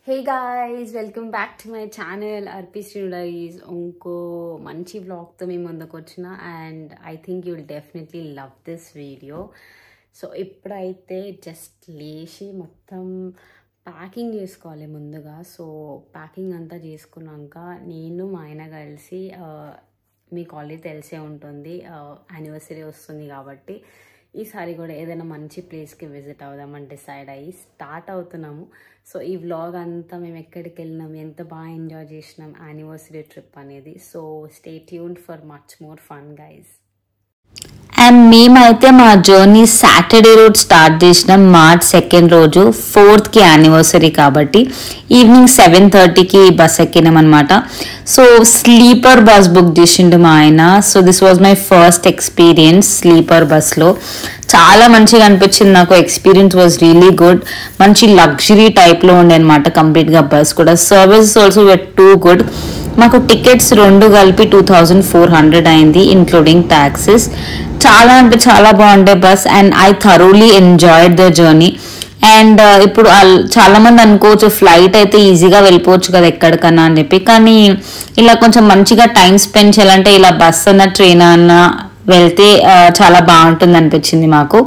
Hey guys, welcome back to my channel RP Srinu Diaries. Unko manchi vlog to me mundaku vachina and I think you'll definitely love this video. So ippudaithe just leshi mottham packing chesukovali munduga. So packing anta cheskunnanka nenu ma ayana kalisi meeku already telse untundi anniversary vastundi kabatti ఈసారి కూడా ఏదైనా మంచి ప్లేస్కి visit అవుదామని decide అయ్యి start అవుతున్నాము. So ఈ vlog అంతా మేము ఎక్కడికి వెళ్ళినాం, ఎంత బాగా ఎంజాయ్ చేసినాం యానివర్సరీ ట్రిప్ అనేది. So stay tuned for much more fun guys. And మేమైతే మా జర్నీ సాటర్డే రోజు స్టార్ట్ చేసినాం. మార్చ్ 2 రోజు 4th యానివర్సరీ కాబట్టి ఈవినింగ్ 7:30కి బస్ ఎక్కినాం అనమాట. సో స్లీపర్ బస్ బుక్ చేసిండు మా ఆయన. So this was my first experience sleeper బస్లో. చాలా మంచిగా అనిపించింది నాకు. Experience was really good. మంచి లగ్జరీ టైప్లో ఉండే అనమాట కంప్లీట్గా బస్ కూడా. Services also where too good. మాకు టికెట్స్ 2 కలిపి 2400 అయింది ఇంక్లూడింగ్ ట్యాక్సెస్. చాలా అంటే చాలా బాగుండే bus and I thoroughly enjoyed the journey. And ఇప్పుడు చాలా మంది అనుకోవచ్చు ఫ్లైట్ అయితే ఈజీగా వెళ్ళిపోవచ్చు కదా ఎక్కడికన్నా అని చెప్పి, కానీ ఇలా కొంచెం మంచిగా టైం స్పెండ్ చేయాలంటే ఇలా బస్ అన్న ట్రైన్ అన్న వెళ్తే చాలా బాగుంటుంది అనిపించింది మాకు.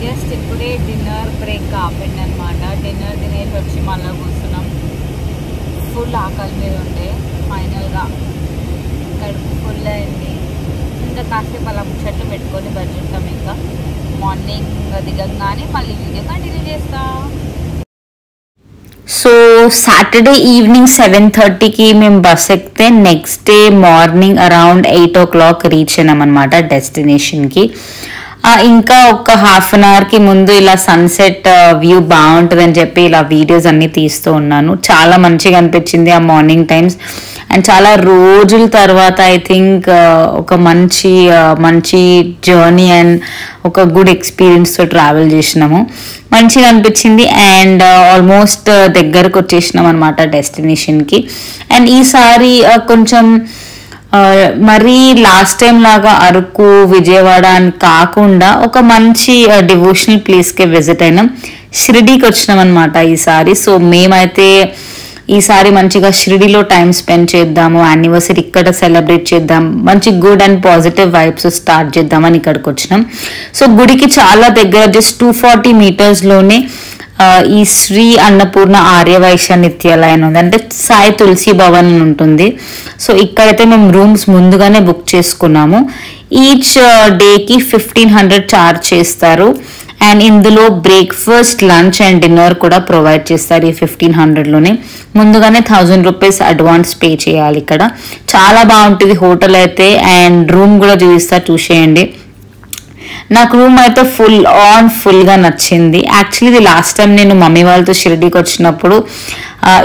జస్ట్ ఇప్పుడే డిన్నర్ బ్రేక్ ఆపండి అనమాట. డిన్నర్ తినేసి వచ్చి మళ్ళీ కూర్చున్నాం. ఫుల్ ఆకలి మీద ఉండే, ఫైనల్గా కడుపు ఫుల్ అయింది. ఇంకా కాసేపు అలా ముచ్చట్లు పెట్టుకొని బజ్జుంటాం. ఇంకా మార్నింగ్ దిగంగానే మళ్ళీ వీడియో కంటిన్యూ చేస్తా. సో సాటర్డే ఈవినింగ్ 7:30కి మేము బస్ ఎక్కితే next day morning around 8 o'clock reach అయినాం అనమాట డెస్టినేషన్కి. ఇంకా ఒక హాఫ్ అన్ అవర్కి ముందు ఇలా సన్సెట్ వ్యూ బాగుంటుందని చెప్పి ఇలా వీడియోస్ అన్నీ తీస్తూ ఉన్నాను. చాలా మంచిగా అనిపించింది ఆ మార్నింగ్ టైమ్స్. అండ్ చాలా రోజుల తర్వాత ఐ థింక్ ఒక మంచి జర్నీ అండ్ ఒక గుడ్ ఎక్స్పీరియన్స్తో ట్రావెల్ చేసినాము. మంచిగా అనిపించింది. అండ్ ఆల్మోస్ట్ దగ్గరకు వచ్చేసినాం అనమాట డెస్టినేషన్కి. అండ్ ఈసారి కొంచెం మరీ లాస్ట్ టైం లాగా అరకు విజయవాడ అని కాకుండా ఒక మంచి డివోషనల్ ప్లేస్కి విజిట్ అయినాం. షిరిడీకి వచ్చినాం అనమాట ఈసారి. సో మేమైతే ఈసారి మంచిగా షిరిడీలో టైం స్పెండ్ చేద్దాము, యానివర్సరీ ఇక్కడ సెలబ్రేట్ చేద్దాం, మంచి good and positive vibes start చేద్దామని ఇక్కడికి వచ్చినాం. సో గుడికి చాలా దగ్గర జస్ట్ 240 meters ఈ శ్రీ అన్నపూర్ణ ఆర్యవైశ్య నిత్యాలయం ఉంది, అంటే సాయి తులసి భవన్ అని ఉంటుంది. సో ఇక్కడైతే మేము రూమ్స్ ముందుగానే బుక్ చేసుకున్నాము. ఈచ్ డేకి 1500 ఛార్జ్ చేస్తారు. అండ్ ఇందులో బ్రేక్ఫాస్ట్, లంచ్ అండ్ డిన్నర్ కూడా ప్రొవైడ్ చేస్తారు. ఈ 1500లోనే ముందుగానే 1000 rupees అడ్వాన్స్ పే చేయాలి. ఇక్కడ చాలా బాగుంటుంది హోటల్ అయితే. అండ్ రూమ్ కూడా చూపిస్తారు, చూసేయండి. నాకు రూమ్ అయితే ఫుల్గా నచ్చింది. యాక్చువల్లీ ఇది లాస్ట్ టైం నేను మమ్మీ వాళ్ళతో షిరిడీకి వచ్చినప్పుడు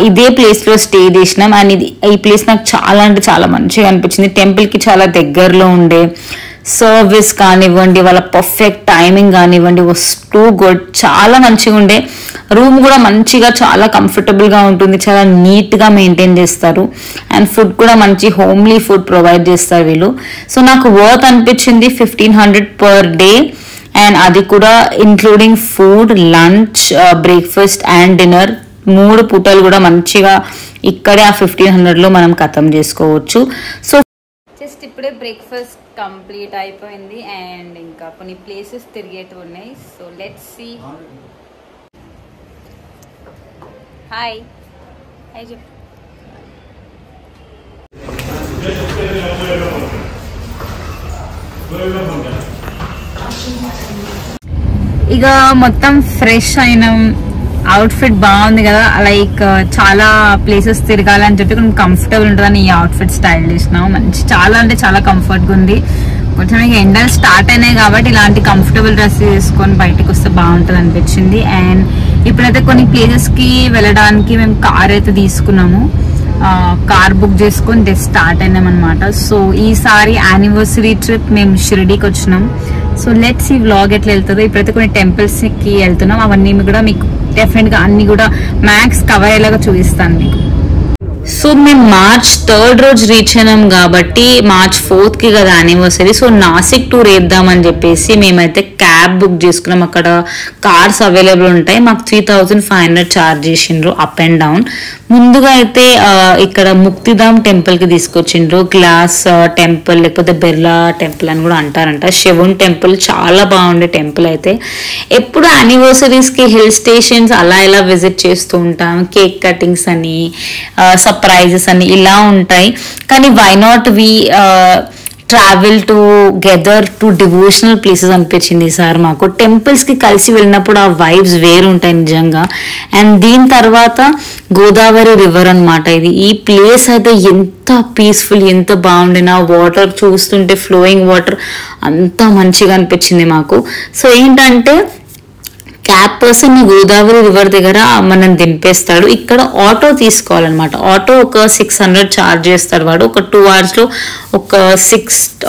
ఇదే ప్లేస్లో స్టే చేసినాం. అండ్ ఈ ప్లేస్ నాకు చాలా అంటే చాలా మంచిగా అనిపించింది. టెంపుల్కి చాలా దగ్గరలో ఉండే, సర్వీస్ కానివ్వండి, వాళ్ళ పర్ఫెక్ట్ టైమింగ్ కానివ్వండి, వాస్ టూ గుడ్. చాలా మంచిగా ఉండే. రూమ్ కూడా మంచిగా చాలా కంఫర్టబుల్గా ఉంటుంది, చాలా నీట్గా మెయింటైన్ చేస్తారు. అండ్ ఫుడ్ కూడా మంచి హోమ్లీ ఫుడ్ ప్రొవైడ్ చేస్తారు వీళ్ళు. సో నాకు వర్త్ అనిపించింది 1500 per day. అండ్ అది కూడా including food, lunch, breakfast and dinner 3 పూటలు కూడా మంచిగా ఇక్కడే ఆ 1500లో మనం ఖతం చేసుకోవచ్చు. సో జస్ట్ ఇప్పుడే బ్రేక్ఫాస్ట్ కంప్లీట్ అయిపోయింది అండ్ ఇంకా కొన్ని ప్లేసెస్ తిరిగేటి ఉన్నాయి. So let's see. హాయ్ చెప్పు. ఇక మొత్తం ఫ్రెష్ అయినాం. అవుట్ఫిట్ బాగుంది కదా, లైక్ చాలా ప్లేసెస్ తిరగాలని చెప్పి కొంచెం కంఫర్టబుల్ ఉంటుందని ఈ అవుట్ఫిట్ స్టైల్ చేసినాం. మంచి చాలా అంటే చాలా కంఫర్ట్గా ఉంది. కొంచెం ఇక ఎండలు స్టార్ట్ అయినాయి కాబట్టి ఇలాంటి కంఫర్టబుల్ డ్రెస్ వేసుకొని బయటకు వస్తే బాగుంటుంది అనిపించింది. అండ్ ఇప్పుడైతే కొన్ని ప్లేసెస్కి వెళ్ళడానికి మేము కార్ అయితే తీసుకున్నాము. కార్ బుక్ చేసుకొని జస్ట్ స్టార్ట్ అయినాం అనమాట. సో ఈసారి యానివర్సరీ ట్రిప్ మేము షిరిడీకి వచ్చినాం. సో లెట్స్ ఈ వ్లాగ్ ఎట్లా వెళ్తుందో. ఇప్పుడైతే కొన్ని టెంపుల్స్కి వెళ్తున్నాం. అవన్నీ కూడా మీకు డెఫినెట్గా అన్ని కూడా మ్యాక్స్ కవర్ అయ్యేలాగా చూపిస్తాను మీకు. సో మేము మార్చ్ 3rd రోజు రీచ్ అయినాం కాబట్టి మార్చ్ 4th కి కదా యానివర్సరీ. సో నాసిక్ టూర్ వేద్దామని చెప్పేసి మేమైతే క్యాబ్ బుక్ చేసుకున్నాం. అక్కడ కార్స్ అవైలబుల్ ఉంటాయి. మాకు 3500 ఛార్జ్ చేసిండ్రు అప్ అండ్ డౌన్. ముందుగా అయితే ఇక్కడ ముక్తిధామ్ టెంపుల్ కి తీసుకొచ్చిండ్రు. గ్లాస్ టెంపుల్ లేకపోతే బిర్లా టెంపుల్ అని కూడా అంటారంట. శివుని టెంపుల్ చాలా బాగుండే టెంపుల్. అయితే ఎప్పుడు యానివర్సరీస్ కి హిల్ స్టేషన్స్ అలా ఇలా విజిట్ చేస్తూ ఉంటాం. కేక్ కటింగ్స్ అని సర్ప్రైజెస్ అని ఇలా ఉంటాయి. కానీ why not we travel together to devotional places అనిపించింది ఈసారి మాకు. టెంపుల్స్కి కలిసి వెళ్ళినప్పుడు ఆ వైబ్స్ వేరుంటాయి నిజంగా. అండ్ దీని తర్వాత గోదావరి రివర్ అనమాట ఇది. ఈ ప్లేస్ అయితే ఎంత పీస్ఫుల్, ఎంత బాగుండిన వాటర్ చూస్తుంటే ఫ్లోయింగ్ వాటర్ అంత మంచిగా అనిపించింది మాకు. సో ఏంటంటే క్యాబ్ పర్సన్ గోదావరి రివర్ దగ్గర మనం దింపేస్తాడు. ఇక్కడ ఆటో తీసుకోవాలన్నమాట. ఆటో ఒక 600 ఛార్జ్ చేస్తాడు వాడు. ఒక 2 hours లో ఒక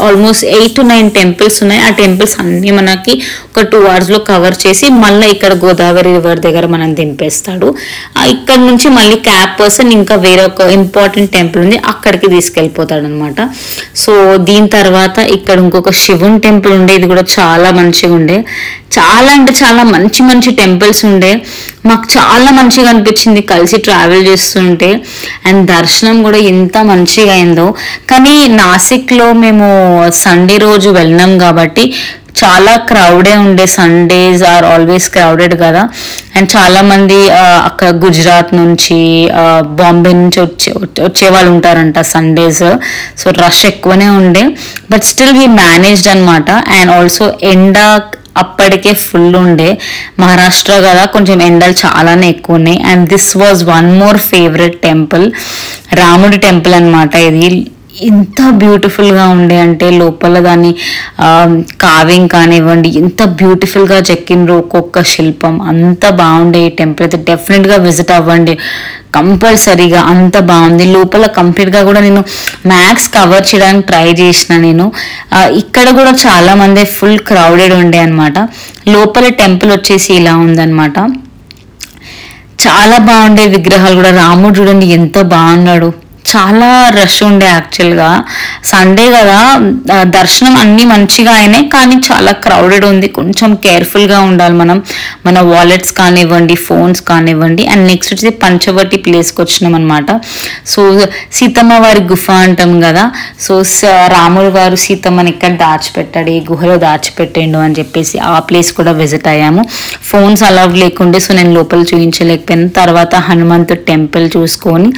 ఆల్మోస్ట్ 8 to 9 టెంపుల్స్ ఉన్నాయి. ఆ టెంపుల్స్ అన్ని మనకి ఒక 2 hours లో కవర్ చేసి మళ్ళీ ఇక్కడ గోదావరి రివర్ దగ్గర మనం దింపేస్తాడు. ఇక్కడ నుంచి మళ్ళీ క్యాబ్ పర్సన్ ఇంకా వేరే ఒక ఇంపార్టెంట్ టెంపుల్ ఉంది, అక్కడికి తీసుకెళ్ళిపోతాడు అనమాట. సో దీని తర్వాత ఇక్కడ ఇంకొక శివుని టెంపుల్ ఉండే. ఇది కూడా చాలా మంచిగా ఉండే. చాలా అంటే చాలా మంచి మంచి టెంపుల్స్ ఉండే. మాకు చాలా మంచిగా అనిపించింది కలిసి ట్రావెల్ చేస్తుంటే. అండ్ దర్శనం కూడా ఎంత మంచిగా అయిందో. కానీ నాసిక్లో మేము సండే రోజు వెళ్ళినాం కాబట్టి చాలా క్రౌడే ఉండే. సండేస్ ఆర్ ఆల్వేస్ క్రౌడెడ్ కదా. అండ్ చాలా మంది అక్కడ గుజరాత్ నుంచి బాంబే నుంచి వచ్చే వాళ్ళు ఉంటారంట సండేస్. సో రష్ ఎక్కువనే ఉండే. బట్ స్టిల్ వీ మేనేజ్డ్ అనమాట. అండ్ ఆల్సో ఎండ అప్పటికే ఫుల్ ఉండే. మహారాష్ట్ర కదా, కొంచెం ఎండలు చాలానే ఎక్కువ ఉన్నాయి. And this was one more favourite temple, రాముడి టెంపుల్ అనమాట ఇది. ఎంత బ్యూటిఫుల్గా ఉండే అంటే లోపల దాన్ని కావింగ్ కానివ్వండి, ఎంత బ్యూటిఫుల్గా చెక్కిండ్రు ఒక్కొక్క శిల్పం. అంత బాగుండే ఈ టెంపుల్. అయితే డెఫినెట్గా విజిట్ అవ్వండి కంపల్సరీగా. అంత బాగుంది. లోపల కంప్లీట్గా కూడా నేను మ్యాక్స్ కవర్ చేయడానికి ట్రై చేసిన నేను. ఇక్కడ కూడా చాలా మంది ఫుల్ క్రౌడెడ్ ఉండే అనమాట. లోపల టెంపుల్ వచ్చేసి ఇలా ఉందన్నమాట. చాలా బాగుండే విగ్రహాలు కూడా. రాముడు చూడండి ఎంత బాగున్నాడు. చాలా రష్ ఉండే. యాక్చువల్గా సండే కదా, దర్శనం అన్ని మంచిగా అయినాయి కానీ చాలా క్రౌడెడ్ ఉంది. కొంచెం కేర్ఫుల్గా ఉండాలి మనం, మన వాలెట్స్ కానివ్వండి, ఫోన్స్ కానివ్వండి. అండ్ నెక్స్ట్ వచ్చి పంచవటి ప్లేస్కి వచ్చినాం అనమాట. సో సీతమ్మ వారి గుఫ అంటాం కదా. సో రాముడు గారు సీతమ్మని ఇక్కడ దాచిపెట్టాడు, ఈ గుహలో దాచిపెట్టిండు అని చెప్పేసి ఆ ప్లేస్ కూడా విజిట్ అయ్యాము. ఫోన్స్ అలౌడ్ లేకుండే, సో నేను లోపల చూపించలేకపోయాను. తర్వాత హనుమంతుడు టెంపుల్ చూసుకొని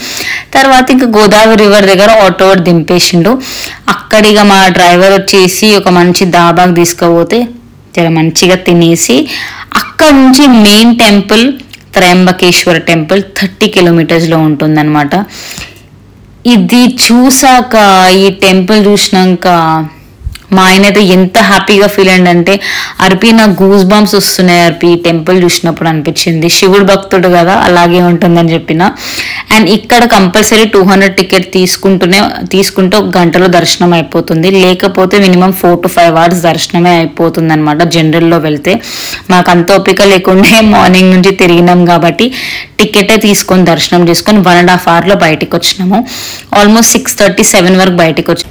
తర్వాత ఇంకా గోదావరి రివర్ దగ్గర ఆటో దింపేసిండు. అక్కడిగా మా డ్రైవర్ వచ్చేసి ఒక మంచి దాబాకి తీసుకుపోతే చాలా మంచిగా తినేసి అక్కడ నుంచి main temple Trimbakeshwar temple 30 kilometers ఉంటుందన్నమాట. ఇది చూసాక, ఈ టెంపుల్ చూసినాక మా ఆయన అయితే ఎంత హ్యాపీగా ఫీల్ అయ్యంటే, అర్పి నాకు గూస్ బంప్స్ వస్తున్నాయి అర్పి ఈ టెంపుల్ చూసినప్పుడు అనిపించింది. శివుడు భక్తుడు కదా, అలాగే ఉంటుందని చెప్పిన. అండ్ ఇక్కడ కంపల్సరీ 200 టికెట్ తీసుకుంటే 1 గంటలో దర్శనం అయిపోతుంది. లేకపోతే మినిమం 4 to 5 hours దర్శనమే అయిపోతుంది అనమాట జనరల్లో వెళ్తే. మాకు అంత ఓపిక లేకుండా మార్నింగ్ నుంచి తిరిగినాం కాబట్టి టికెటే తీసుకొని దర్శనం చేసుకొని 1.5 hours బయటకు వచ్చినాము. ఆల్మోస్ట్ 6:37 వరకు బయటకు వచ్చి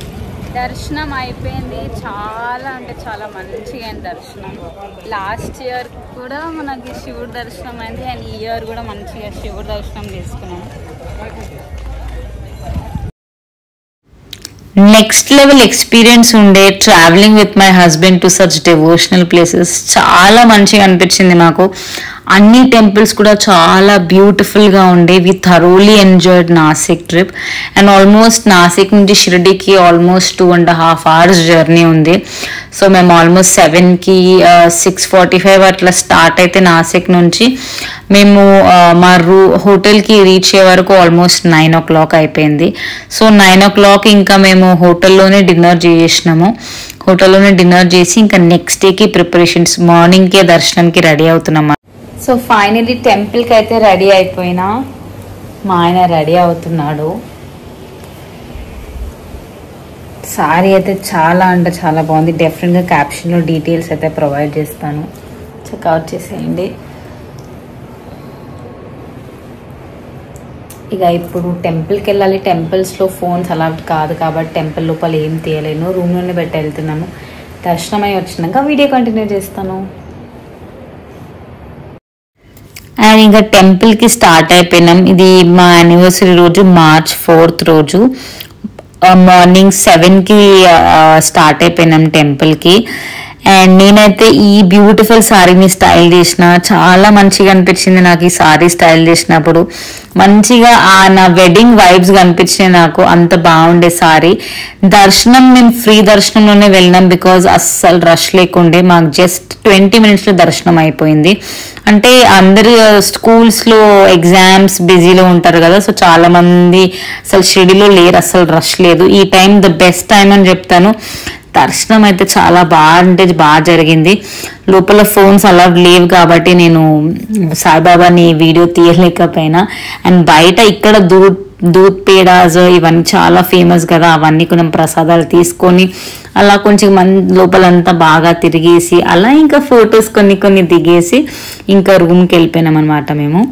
దర్శనం అయిపోయింది. చాలా అంటే చాలా మంచిగా అయింది దర్శనం. లాస్ట్ ఇయర్ కూడా మనకి శివుడు దర్శనం అయింది. అండ్ ఈ ఇయర్ కూడా మంచిగా శివుడు దర్శనం చేసుకున్నాం. నెక్స్ట్ లెవెల్ ఎక్స్పీరియన్స్ ఉండే travelling with my husband to such devotional places. చాలా మంచిగా అనిపించింది మాకు. అన్ని టెంపుల్స్ కూడా చాలా బ్యూటిఫుల్గా ఉండే. We thoroughly enjoyed Nashik trip. And almost Nashik నుంచి షిరిడీకి ఆల్మోస్ట్ 2.5 hours జర్నీ ఉంది. సో మేము ఆల్మోస్ట్ 7కి 6:45 అట్లా స్టార్ట్ అయితే నాసిక్ నుంచి మేము మా హోటల్కి రీచ్ అయ్యే వరకు ఆల్మోస్ట్ 9 o'clock అయిపోయింది. సో 9 o'clock ఇంకా మేము హోటల్లోనే డిన్నర్ చేసినాము. హోటల్లోనే డిన్నర్ చేసి ఇంకా నెక్స్ట్ డేకి ప్రిపరేషన్స్, మార్నింగ్కే దర్శనంకి రెడీ అవుతున్నాము. సో ఫైనలీ టెంపుల్కి అయితే రెడీ అయిపోయినా. మా ఆయన రెడీ అవుతున్నాడు. సారీ అయితే చాలా అంటే చాలా బాగుంది. డెఫినెట్గా క్యాప్షన్లో డీటెయిల్స్ అయితే ప్రొవైడ్ చేస్తాను, చెక్అవుట్ చేసేయండి. ఇక ఇప్పుడు టెంపుల్కి వెళ్ళాలి. టెంపుల్స్లో ఫోన్స్ అలా కాదు కాబట్టి టెంపుల్ లోపల ఏం తీయలేను, రూమ్లోనే పెట్టి వెళ్తున్నాను. దర్శనం అయి వచ్చినాక వీడియో కంటిన్యూ చేస్తాను. అండ్ ఇంకా టెంపుల్కి స్టార్ట్ అయిపోయినాం. ఇది మా యానివర్సరీ రోజు March 4th రోజు మార్నింగ్ 7కి స్టార్ట్ అయిపోయినాం టెంపుల్కి. అండ్ నేనైతే ఈ బ్యూటిఫుల్ శారీని స్టైల్ చేసిన, చాలా మంచిగా అనిపించింది నాకు ఈ శారీ స్టైల్ చేసినప్పుడు. మంచిగా నా వెడ్డింగ్ వైబ్స్ కనిపించినాయి నాకు, అంత బాగుండే శారీ. దర్శనం మేము ఫ్రీ దర్శనంలోనే వెళ్ళినాం బికాజ్ అస్సలు రష్ లేకుండే. మాకు జస్ట్ 20 minutesలో దర్శనం అయిపోయింది. అంటే అందరు స్కూల్స్లో ఎగ్జామ్స్ బిజీలో ఉంటారు కదా, సో చాలా మంది అసలు షెడ్యూల్లో లేరు, అసలు రష్ లేదు. ఈ టైం ద బెస్ట్ టైం అని చెప్తాను. దర్శనం అయితే చాలా బాగా జరిగింది. లోపల ఫోన్స్ అలా లేవు కాబట్టి నేను సాయిబాబాని వీడియో తీయలేకపోయినా. అండ్ బయట ఇక్కడ దూద్ పేడాస్ ఇవన్నీ చాలా ఫేమస్ కదా, అవన్నీ కొంచెం ప్రసాదాలు తీసుకొని అలా కొంచెం లోపలంతా బాగా తిరిగేసి అలా ఇంకా ఫొటోస్ కొన్ని దిగేసి ఇంకా రూమ్కి వెళ్ళిపోయినాం అనమాట మేము.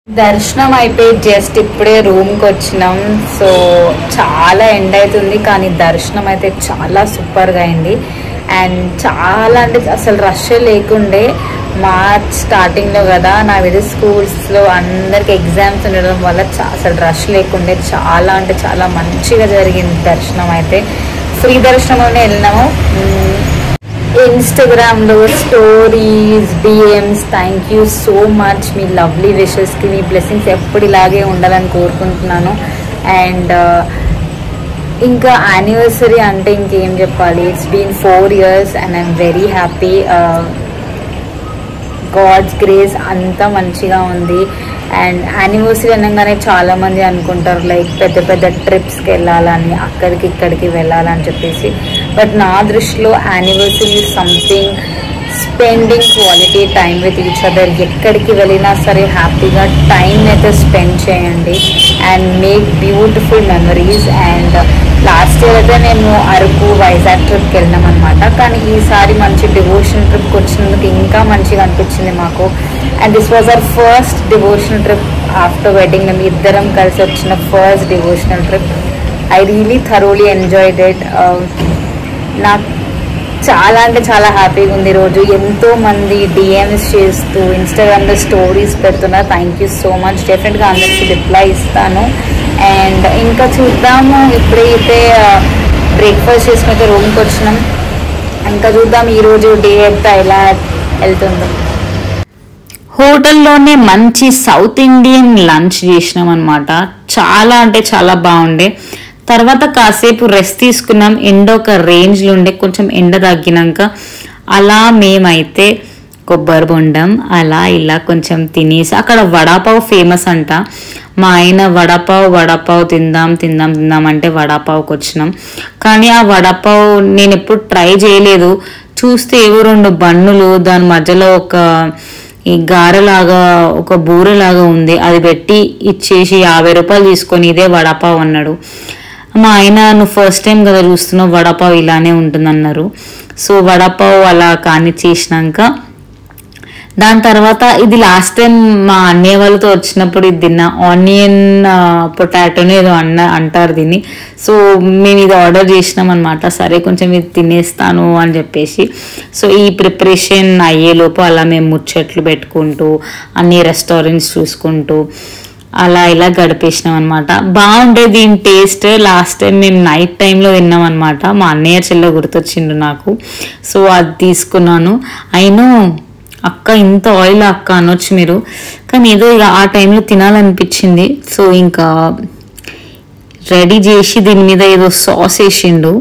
దర్శనం అయిపోయి జస్ట్ ఇప్పుడే రూమ్కి వచ్చినాం. సో చాలా ఎండ్ అవుతుంది కానీ దర్శనం అయితే చాలా సూపర్గా అయింది. అండ్ చాలా అంటే అసలు రష్ లేకుండే. మార్చ్ స్టార్టింగ్లో కదా, నా విధి స్కూల్స్లో అందరికి ఎగ్జామ్స్ ఉండడం వల్ల అసలు రష్ లేకుండే. చాలా అంటే చాలా మంచిగా జరిగింది దర్శనం అయితే. ఫ్రీ దర్శనంలోనే వెళ్ళినాము. ఇన్స్టాగ్రామ్లో stories, DMs, thank you so much మీ లవ్లీ విషెస్కి. మీ బ్లెస్సింగ్స్ ఎప్పుడు ఇలాగే ఉండాలని కోరుకుంటున్నాను. అండ్ ఇంకా యానివర్సరీ అంటే ఇంకేం చెప్పాలి, it's been 4 years and I'm very happy. God's grace అంతా మంచిగా ఉంది. అండ్ యానివర్సరీ అనగానే చాలామంది అనుకుంటారు లైక్ పెద్ద ట్రిప్స్కి వెళ్ళాలని, అక్కడికి ఇక్కడికి వెళ్ళాలని చెప్పేసి. బట్ నా దృష్టిలో anniversary is something spending quality time with each other. ఎక్కడికి వెళ్ళినా సరే హ్యాపీగా టైం అయితే స్పెండ్ చేయండి and make beautiful memories. And last year అయితే మేము అరకు, వైజాగ్ ట్రిప్కి వెళ్ళినాం అనమాట. కానీ ఈసారి మంచి డివోషనల్ ట్రిప్కి వచ్చినందుకు ఇంకా మంచిగా అనిపించింది మాకు. And this was our first devotional trip after wedding. మేము ఇద్దరం కలిసి వచ్చిన first devotional trip. I really thoroughly enjoyed it. నాకు చాలా అంటే చాలా హ్యాపీగా ఉంది. రోజు ఎంతోమంది డిఎమ్స్ చేస్తూ ఇన్స్టాగ్రామ్లో స్టోరీస్ పెడుతున్నారు. Thank you so much. డెఫినెట్గా అందరికీ రిప్లై ఇస్తాను. అండ్ ఇంకా చూద్దాము, ఇప్పుడైతే బ్రేక్ఫాస్ట్ చేసుకుని రూమ్కి వచ్చినాం. ఇంకా చూద్దాం ఈరోజు డే అంతా ఎలా వెళ్తుందో. హోటల్లోనే మంచి సౌత్ ఇండియన్ లంచ్ చేసినాం అనమాట. చాలా అంటే చాలా బాగుండే. తర్వాత కాసేపు రెస్ట్ తీసుకున్నాం. ఎండ ఒక రేంజ్లో ఉండే, కొంచెం ఎండ తగ్గినాక అలా మేమైతే కొబ్బరి బొండం అలా ఇలా కొంచెం తినేసి, అక్కడ వడాపావ్ ఫేమస్ అంట. మా ఆయన వడాపావ్ తిందాం అంటే వడాపావ్కి వచ్చినాం. కానీ ఆ వడాపావ్ నేను ఎప్పుడు ట్రై చేయలేదు. చూస్తే ఏవో 2 బన్నులు, దాని మధ్యలో ఒక ఈ గారెలాగా ఒక బూరెలాగా ఉంది, అది పెట్టి ఇచ్చేసి 50 రూపాయలు తీసుకొని ఇదే వడాపావ్ అన్నాడు. మా ఆయన నువ్వు ఫస్ట్ టైం కదా చూస్తున్నావు, వడాపావ్ ఇలానే ఉంటుందన్నారు. సో వడాపావ్ అలా కానీ చేసినాక దాని తర్వాత ఇది లాస్ట్ టైం మా అన్నయ్య వాళ్ళతో వచ్చినప్పుడు ఇది తిన్నా. ఆనియన్ పొటాటోని ఏదో అంటారు దీన్ని. సో మేము ఇది ఆర్డర్ చేసినాం అనమాట. సరే కొంచెం ఇది తినేస్తాను అని చెప్పేసి. సో ఈ ప్రిపరేషన్ అయ్యేలోపు అలా మేము ముచ్చట్లు పెట్టుకుంటూ అన్ని రెస్టారెంట్స్ చూసుకుంటూ అలా ఇలా గడిపేసినాం అనమాట. బాగుండే దీని టేస్ట్. లాస్ట్ టైం మేము నైట్ టైంలో తిన్నాం అనమాట. మా అన్నయ్య చెల్లె గుర్తొచ్చిండు నాకు. సో అది తీసుకున్నాను. అయినా అక్క ఇంత ఆయిల్ అక్క అనొచ్చు మీరు, కానీ ఏదో ఇక ఆ టైంలో తినాలనిపించింది. సో ఇంకా రెడీ చేసి దీని మీద ఏదో సాస్ వేసిండు.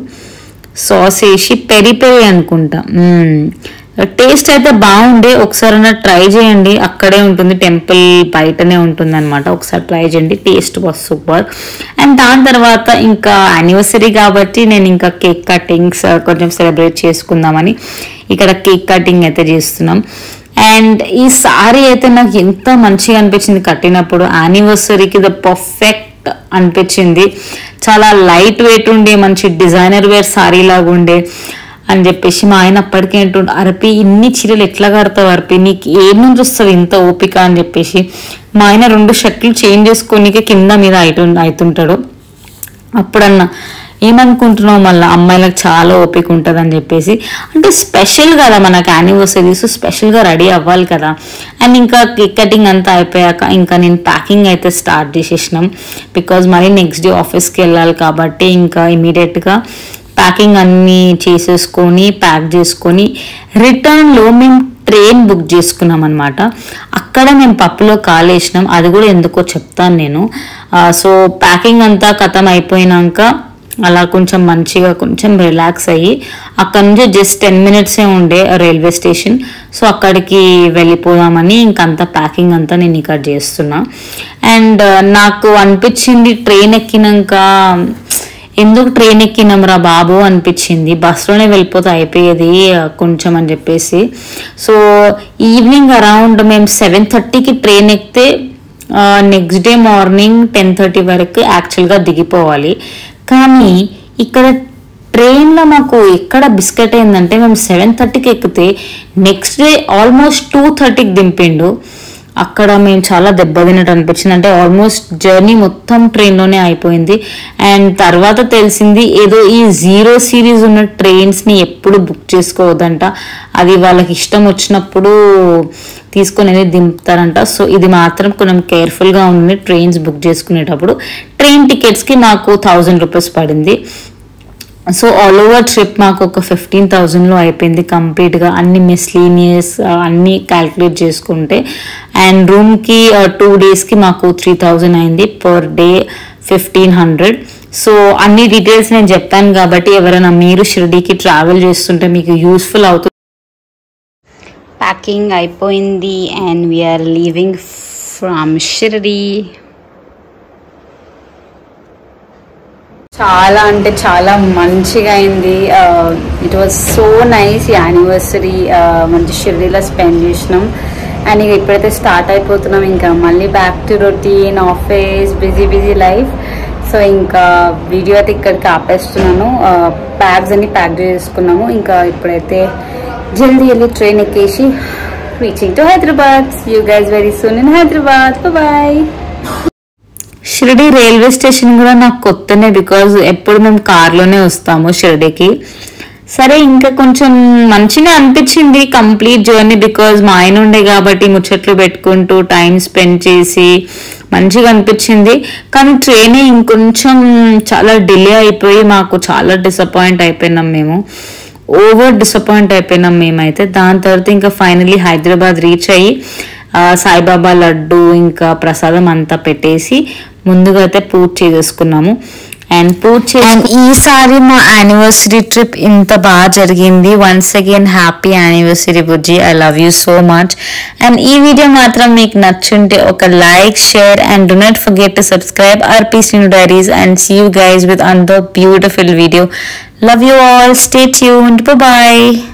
సాస్ వేసి పెరి అనుకుంటా. టేస్ట్ అయితే బాగుండే. ఒకసారి ట్రై చేయండి. అక్కడే ఉంటుంది, టెంపుల్ బయటనే ఉంటుంది అనమాట. ఒకసారి ట్రై చేయండి, టేస్ట్ వాస్ సూపర్. అండ్ దాని తర్వాత ఇంకా యానివర్సరీ కాబట్టి నేను ఇంకా కేక్ కటింగ్స్ కొంచెం సెలబ్రేట్ చేసుకుందామని ఇక్కడ కేక్ కటింగ్ అయితే చేస్తున్నాం. అండ్ ఈ సారీ అయితే నాకు ఎంత మంచిగా అనిపించింది కట్టినప్పుడు. యానివర్సరీకి ద పర్ఫెక్ట్ అనిపించింది. చాలా లైట్ వెయిట్ ఉండే, మంచి డిజైనర్ వేర్ సారీ లాగా ఉండే. అని చెప్పేసి మా ఆయన అప్పటికే అంటుండే, అరపి ఇన్ని చీరలు ఎట్లా కడతావు అరపి, నీకు ఏం నుంచి వస్తుంది ఇంత ఓపిక అని చెప్పేసి. మా ఆయన 2 షర్ట్లు చేంజ్ చేసుకోనికే కింద మీద అవుతుంటాడు. అప్పుడన్నా ఏమనుకుంటున్నావు మళ్ళీ అమ్మాయిలకు చాలా ఓపిక ఉంటుంది అని చెప్పేసి. అంటే స్పెషల్ కదా మనకు యానివర్సరీస్, స్పెషల్గా రెడీ అవ్వాలి కదా. అండ్ ఇంకా కేక్ కటింగ్ అంతా అయిపోయాక ఇంకా నేను ప్యాకింగ్ అయితే స్టార్ట్ చేసేసినాం. బికాజ్ మళ్ళీ నెక్స్ట్ డే ఆఫీస్కి వెళ్ళాలి కాబట్టి ఇంకా ఇమీడియట్గా ప్యాకింగ్ అన్నీ చేసేసుకొని ప్యాక్ చేసుకొని రిటర్న్లో మేము ట్రైన్ బుక్ చేసుకున్నాం అనమాట. అక్కడ మేము పప్పులో కాలేసినాం, అది కూడా ఎందుకో చెప్తాను నేను. సో ప్యాకింగ్ అంతా ఖతం అయిపోయినాక అలా కొంచెం మంచిగా కొంచెం రిలాక్స్ అయ్యి అక్కడ నుంచి జస్ట్ 10 minutesే ఉండే రైల్వే స్టేషన్. సో అక్కడికి వెళ్ళిపోదామని ఇంకంతా ప్యాకింగ్ అంతా నేను ఇక్కడ చేస్తున్నా. అండ్ నాకు అనిపించింది ట్రైన్ ఎక్కినాక ఎందుకు ట్రైన్ ఎక్కినాం రా బాబు అనిపించింది, బస్సులోనే వెళ్ళిపోతే అయిపోయేది కొంచెం అని చెప్పేసి. సో ఈవినింగ్ అరౌండ్ మేము 7:30కి ట్రైన్ ఎక్కితే నెక్స్ట్ డే మార్నింగ్ 10:30 వరకు యాక్చువల్గా దిగిపోవాలి. కానీ ఇక్కడ ట్రైన్లో మాకు ఎక్కడ బిస్కెట్ అయిందంటే మేము 7:30కి ఎక్కితే నెక్స్ట్ డే ఆల్మోస్ట్ 2:30కి దింపిండు. అక్కడ మేము చాలా దెబ్బతిన్నట్టు అనిపించింది. అంటే ఆల్మోస్ట్ జర్నీ మొత్తం ట్రైన్లోనే అయిపోయింది. అండ్ తర్వాత తెలిసింది ఏదో ఈ 0 series ఉన్న ట్రైన్స్ని ఎప్పుడు బుక్ చేసుకోవద్దంట, అది వాళ్ళకి ఇష్టం వచ్చినప్పుడు తీసుకొని దింపుతారంట. సో ఇది మాత్రం కొంచెం కేర్ఫుల్గా ఉంది ట్రైన్స్ బుక్ చేసుకునేటప్పుడు. ట్రైన్ టికెట్స్కి మాకు 1000 రూపీస్ పడింది. సో ఆల్ ఓవర్ ట్రిప్ మాకు ఒక 15,000లో అయిపోయింది కంప్లీట్గా, అన్ని మిస్లీనియస్ అన్నీ క్యాల్కులేట్ చేసుకుంటే. అండ్ రూమ్కి 2 daysకి మాకు 3,000 అయింది, పర్ డే 1,500. సో అన్ని డీటెయిల్స్ నేను చెప్పాను కాబట్టి ఎవరైనా మీరు షిరిడీకి ట్రావెల్ చేస్తుంటే మీకు యూస్ఫుల్ అవుతుంది. ప్యాకింగ్ అయిపోయింది and we're leaving from Shirdi. చాలా అంటే చాలా మంచిగా అయింది. It was so nice. ఈ యానివర్సరీ మంచి షిరిడీలో స్పెండ్ చేసినాం. అండ్ ఇక ఇప్పుడైతే స్టార్ట్ అయిపోతున్నాం ఇంకా మళ్ళీ back to routine office busy life. So ఇంకా వీడియో అయితే ఇక్కడికి ఆపేస్తున్నాను. బ్యాగ్స్ అన్ని ప్యాక్ చేసుకున్నాము. ఇంకా ఇప్పుడైతే జల్దీ వెళ్ళి ట్రైన్ ఎక్కేసి reaching to Hyderabad. You guys very soon in Hyderabad. Bye. Shirdi railway station కూడా నాకు కొత్తనే, బికాజ్ ఎప్పుడు మేము కార్లోనే వస్తాము షిరిడీకి. సరే ఇంకా కొంచెం మంచిగా అనిపించింది కంప్లీట్ జర్నీ, బికాజ్ మా ఆయన ఉండే కాబట్టి ముచ్చట్లు పెట్టుకుంటూ టైం స్పెండ్ చేసి మంచిగా అనిపించింది. కానీ ట్రైన్ ఇంకొంచెం చాలా డిలే అయిపోయి మాకు చాలా డిసప్పాయింట్ అయిపోయినాం మేము, ఓవర్ డిసప్పాయింట్ అయిపోయినాం మేమైతే. దాని తర్వాత ఇంకా ఫైనలీ హైదరాబాద్ రీచ్ అయ్యి సాయిబాబా లడ్డు ఇంకా ప్రసాదం అంతా పెట్టేసి ముందుగా అయితే పూజ చేసేసుకున్నాము. అండ్ ఈసారి మా యానివర్సరీ ట్రిప్ ఇంత బాగా జరిగింది. Once again happy anniversary Bujji, I love you so much. And ఈ వీడియో మాత్రం మీకు నచ్చుంటే ఒక like, share and do not forget to subscribe RP Srinu Diaries and see you guys with another beautiful video. Love you all. Stay tuned. Bye bye.